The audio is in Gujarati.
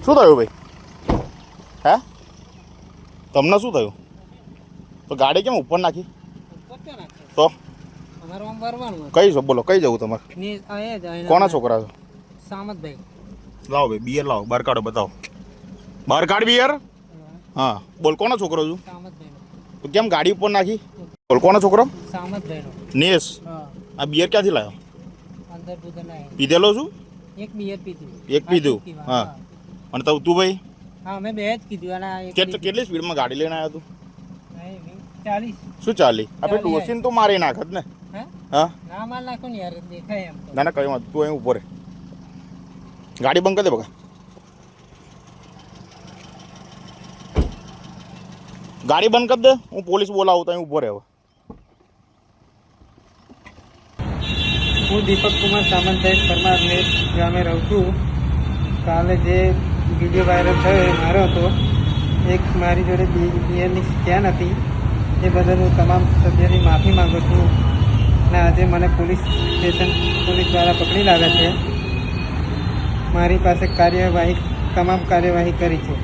શું થયું ભાઈ? હે, તમને શું થયું? તો ગાડી કેમ ઉપર નાખી? તો કઈ છો? બોલો, કઈ જવું તમારે? કોના છોકરા છો? સામતભાઈ. લાવો ભાઈ, બિયર લાવો, બહાર કાઢો, બતાવો. બહાર કાઢ બિયર. હા બોલ, કોનો છોકરો છું? તો કેમ ગાડી ઉપર નાખી? બોલ, કોનો છોકરો? સામતભાઈનો. નેસ. આ બિયર ક્યાંથી લાવ્યો? અંદર દૂધ નહીં. પીધેલો છું? એક બિયર પીધું. એક પીધું? હા. અને તું ભાઈ? હા, મેં બે જ કીધું. અને કેટલી સ્પીડમાં ગાડી લઈને આવ્યો તું? 40. શું 40? આપણે ડોસીને તો મારી નાખત ને. હા, ના માર નાખો ને યાર, દેખાય એમ. ના ના, કઈ વાત. તું અહીં ઉપર ગાડી બંધ કરી દે બકા. ગાડી બંધ કરી દે, હું પોલીસ બોલાવું તો અહીં ઉભો રહે. હું દીપક કુમાર સામંતભાઈ પરમારને ગામે રહું છું. કાલે જે વિડીયો વાયરલ થયો એ મારો હતો. એક મારી જોડે બિયરની સ્કેન હતી, એ બદલ હું તમામ સભ્યોની માફી માગું છું. અને આજે મને પોલીસ સ્ટેશન પોલીસ દ્વારા પકડી લાવ્યા છે. મારી પાસે તમામ કાર્યવાહી કરી છે.